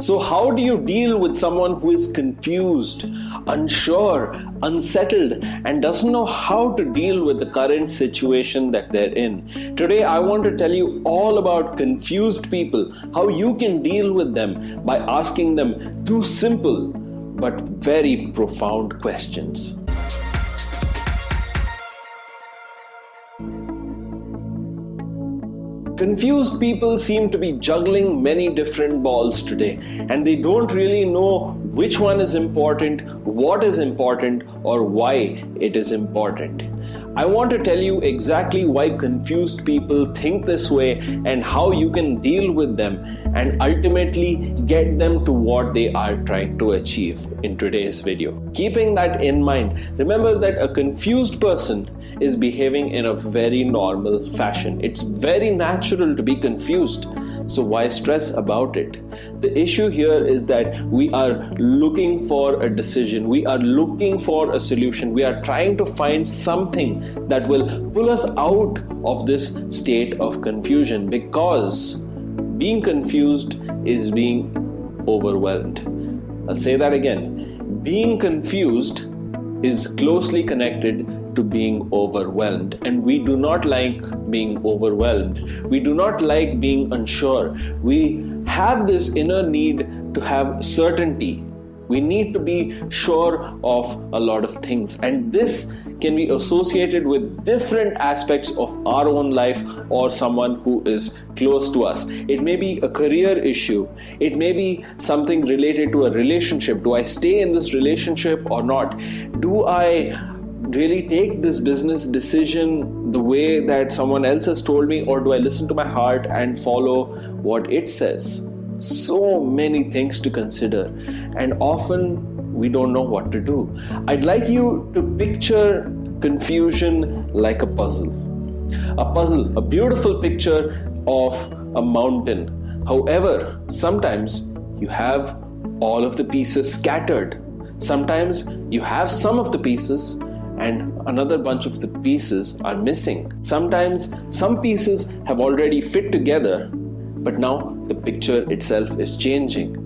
So how do you deal with someone who is confused, unsure, unsettled, and doesn't know how to deal with the current situation that they're in? Today, I want to tell you all about confused people, how you can deal with them by asking them two simple but very profound questions. Confused people seem to be juggling many different balls today, and they don't really know which one is important, what is important, or why it is important. I want to tell you exactly why confused people think this way and how you can deal with them and ultimately get them to what they are trying to achieve in today's video. Keeping that in mind, remember that a confused person is behaving in a very normal fashion. It's very natural to be confused. So why stress about it? The issue here is that we are looking for a decision. We are looking for a solution. We are trying to find something that will pull us out of this state of confusion, because being confused is being overwhelmed. I'll say that again. Being confused is closely connected to being overwhelmed, and we do not like being overwhelmed. We do not like being unsure. We have this inner need to have certainty. We need to be sure of a lot of things, and this can be associated with different aspects of our own life or someone who is close to us. It may be a career issue. It may be something related to a relationship. Do I stay in this relationship or not? Do I really take this business decision the way that someone else has told me, or do I listen to my heart and follow what it says? So many things to consider, and often we don't know what to do. I'd like you to picture confusion like a puzzle. A beautiful picture of a mountain. However, sometimes you have all of the pieces scattered. Sometimes you have some of the pieces and another bunch of the pieces are missing. Sometimes some pieces have already fit together, but now the picture itself is changing.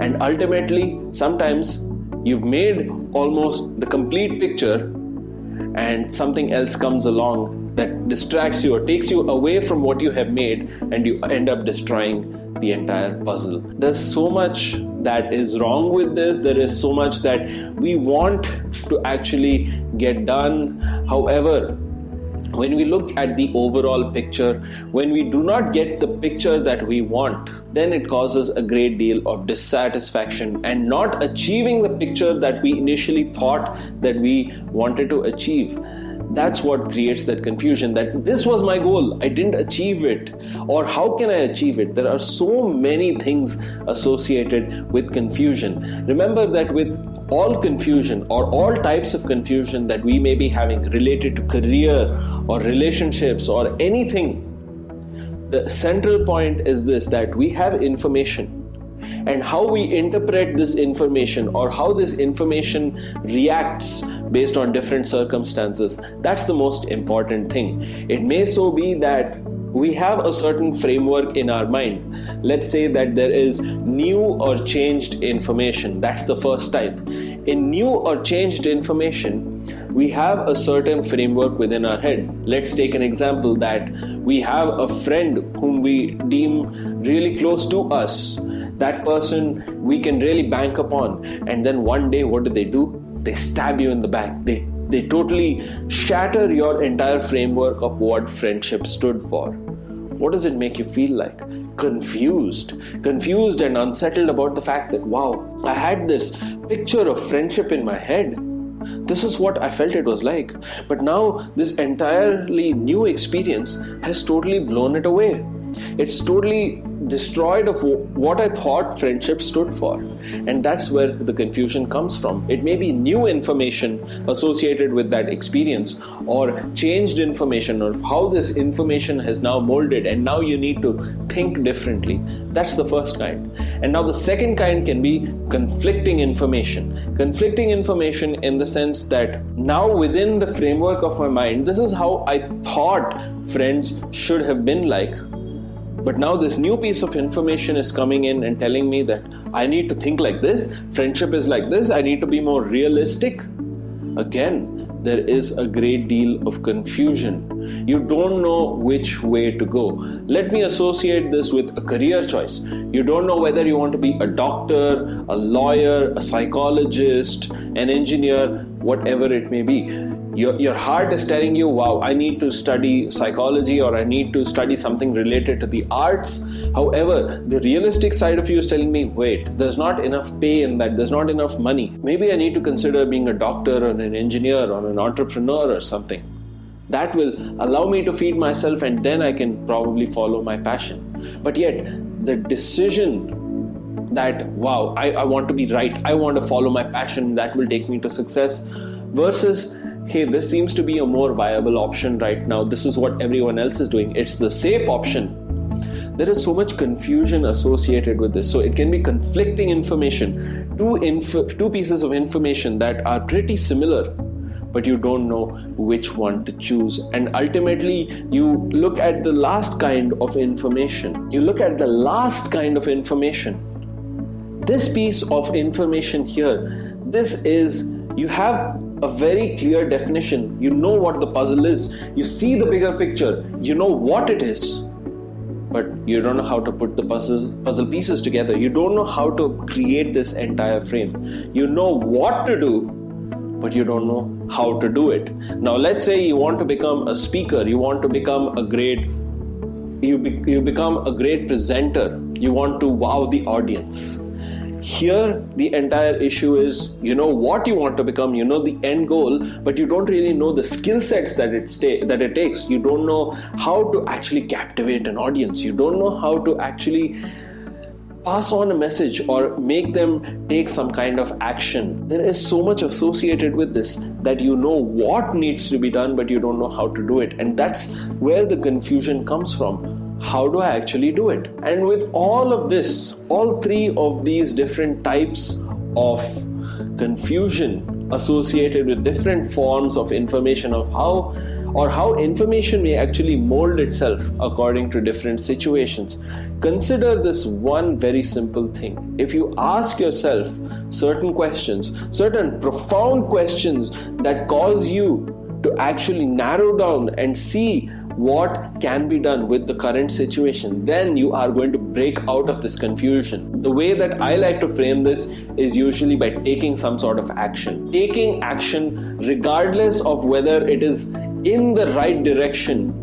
And ultimately, sometimes you've made almost the complete picture and something else comes along that distracts you or takes you away from what you have made, and you end up destroying the entire puzzle. There's so much that is wrong with this. There is so much that we want to actually get done. However, when we look at the overall picture, when we do not get the picture that we want, then it causes a great deal of dissatisfaction and not achieving the picture that we initially thought that we wanted to achieve. That's what creates that confusion, that this was my goal, I didn't achieve it, or how can I achieve it? There are so many things associated with confusion. Remember that with all confusion or all types of confusion that we may be having related to career or relationships or anything, the central point is this, that we have information, and how we interpret this information or how this information reacts based on different circumstances, that's the most important thing. It may so be that we have a certain framework in our mind. Let's say that there is new or changed information. That's the first type. In new or changed information, we have a certain framework within our head. Let's take an example that we have a friend whom we deem really close to us. That person we can really bank upon, and then one day what do? They stab you in the back. They totally shatter your entire framework of what friendship stood for. What does it make you feel like? Confused and unsettled about the fact that, wow, I had this picture of friendship in my head. This is what I felt it was like. But now this entirely new experience has totally blown it away. It's totally destroyed of what I thought friendship stood for. And that's where the confusion comes from. It may be new information associated with that experience, or changed information, or how this information has now molded, and now you need to think differently. That's the first kind. And now the second kind can be conflicting information. Conflicting information in the sense that now within the framework of my mind, this is how I thought friends should have been like. But now this new piece of information is coming in and telling me that I need to think like this, friendship is like this, I need to be more realistic. Again, there is a great deal of confusion. You don't know which way to go. Let me associate this with a career choice. You don't know whether you want to be a doctor, a lawyer, a psychologist, an engineer, whatever it may be. Your heart is telling you, wow, I need to study psychology or I need to study something related to the arts. However, the realistic side of you is telling me, wait, there's not enough pay in that, there's not enough money. Maybe I need to consider being a doctor or an engineer or an entrepreneur or something. That will allow me to feed myself and then I can probably follow my passion. But yet, the decision that, wow, I want to be right, I want to follow my passion, that will take me to success, versus, hey, this seems to be a more viable option right now. This is what everyone else is doing. It's the safe option. There is so much confusion associated with this. So it can be conflicting information, two pieces of information that are pretty similar, but you don't know which one to choose. And ultimately, you look at the last kind of information. This piece of information here, you have a very clear definition. You know what the puzzle is. You see the bigger picture. You know what it is. But you don't know how to put the puzzle pieces together. You don't know how to create this entire frame. You know what to do, but you don't know how to do it. Now, let's say you want to become a speaker. You want to become you become a great presenter. You want to wow the audience. Here, the entire issue is, you know what you want to become, you know the end goal, but you don't really know the skill sets that it takes. You don't know how to actually captivate an audience. You don't know how to actually pass on a message or make them take some kind of action. There is so much associated with this that you know what needs to be done, but you don't know how to do it. And that's where the confusion comes from. How do I actually do it? And with all of this, all three of these different types of confusion associated with different forms of information of how information may actually mold itself according to different situations. Consider this one very simple thing. If you ask yourself certain questions, certain profound questions that cause you to actually narrow down and see what can be done with the current situation, then you are going to break out of this confusion. The way that I like to frame this is usually by taking some sort of action. Taking action regardless of whether it is in the right direction,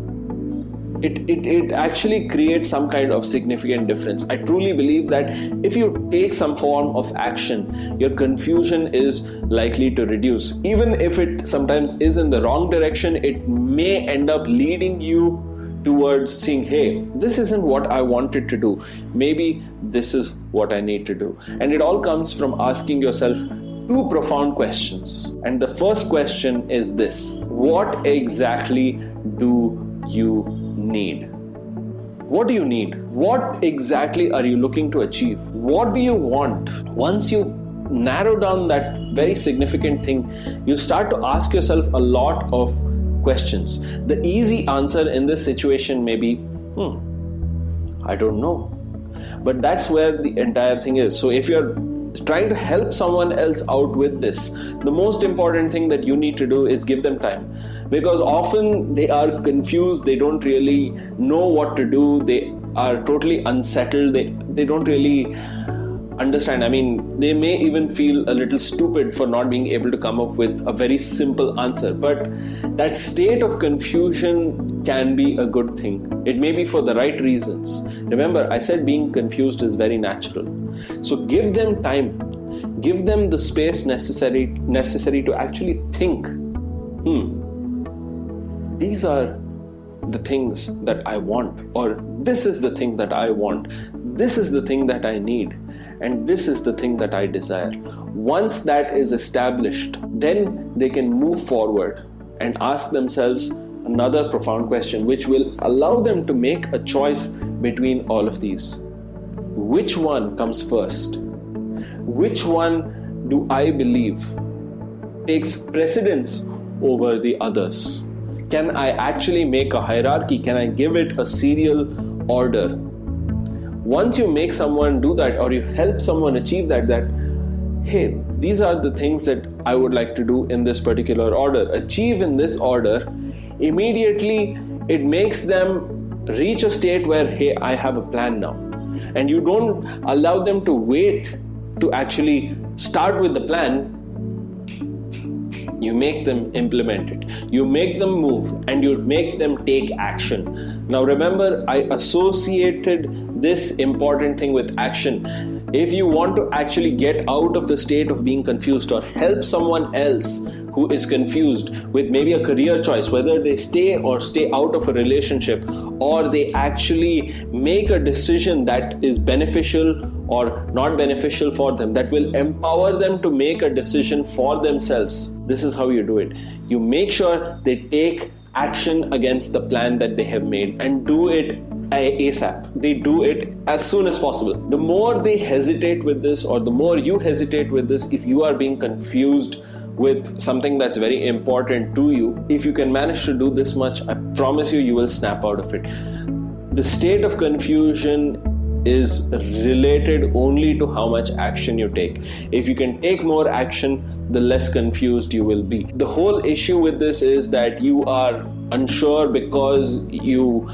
it actually creates some kind of significant difference. I truly believe that if you take some form of action, your confusion is likely to reduce. Even if it sometimes is in the wrong direction, it may end up leading you towards saying, hey, this isn't what I wanted to do. Maybe this is what I need to do. And it all comes from asking yourself two profound questions. And the first question is this: what exactly do you need? What do you need? What exactly are you looking to achieve? What do you want? Once you narrow down that very significant thing, you start to ask yourself a lot of questions. The easy answer in this situation may be, I don't know. But that's where the entire thing is. So if you're trying to help someone else out with this, the most important thing that you need to do is give them time. Because often they are confused, they don't really know what to do, they are totally unsettled, they don't really understand. I mean, they may even feel a little stupid for not being able to come up with a very simple answer. But that state of confusion can be a good thing. It may be for the right reasons. Remember, I said being confused is very natural. So give them time. Give them the space necessary to actually think. These are the things that I want, or this is the thing that I want, this is the thing that I need, and this is the thing that I desire. Once that is established, then they can move forward and ask themselves another profound question, which will allow them to make a choice between all of these. Which one comes first? Which one do I believe takes precedence over the others? Can I actually make a hierarchy? Can I give it a serial order? Once you make someone do that, or you help someone achieve that hey, these are the things that I would like to do in this particular order, achieve in this order, immediately it makes them reach a state where, hey, I have a plan now. And you don't allow them to wait to actually start with the plan. You make them implement it. You make them move, and you make them take action. Now remember, I associated this important thing with action. If you want to actually get out of the state of being confused, or help someone else who is confused with maybe a career choice, whether they stay out of a relationship, or they actually make a decision that is beneficial or not beneficial for them, that will empower them to make a decision for themselves, this is how you do it. You make sure they take action against the plan that they have made, and do it ASAP. They do it as soon as possible. The more they hesitate with this, or the more you hesitate with this, if you are being confused with something that's very important to you, if you can manage to do this much, I promise you will snap out of it. The state of confusion is related only to how much action you take. If you can take more action, the less confused you will be. The whole issue with this is that you are unsure because you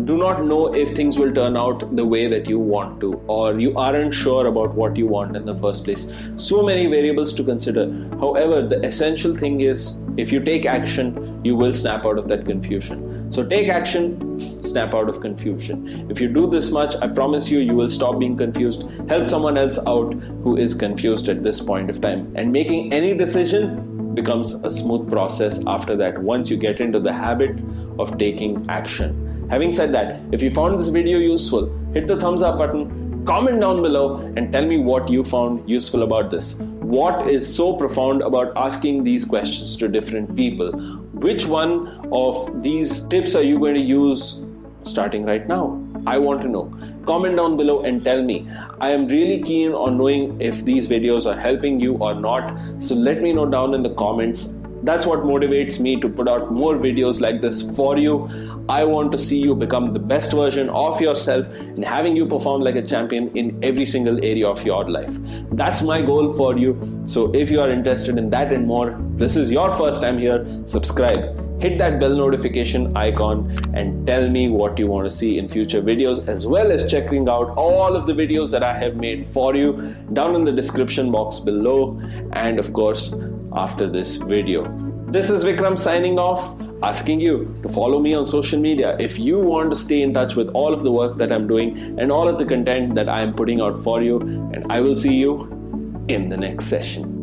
do not know if things will turn out the way that you want to, or you aren't sure about what you want in the first place. So many variables to consider. However, the essential thing is, if you take action, you will snap out of that confusion. So take action, snap out of confusion. If you do this much, I promise you will stop being confused. Help someone else out who is confused at this point of time. And making any decision becomes a smooth process after that, once you get into the habit of taking action. Having said that, if you found this video useful, hit the thumbs up button, comment down below, and tell me what you found useful about this. What is so profound about asking these questions to different people? Which one of these tips are you going to use starting right now? I want to know. Comment down below and tell me. I am really keen on knowing if these videos are helping you or not. So let me know down in the comments. That's what motivates me to put out more videos like this for you. I want to see you become the best version of yourself and having you perform like a champion in every single area of your life. That's my goal for you. So if you are interested in that and more, this is your first time here, subscribe. Hit that bell notification icon and tell me what you want to see in future videos, as well as checking out all of the videos that I have made for you down in the description box below, and of course after this video. This is Vikram signing off, asking you to follow me on social media if you want to stay in touch with all of the work that I'm doing and all of the content that I am putting out for you, and I will see you in the next session.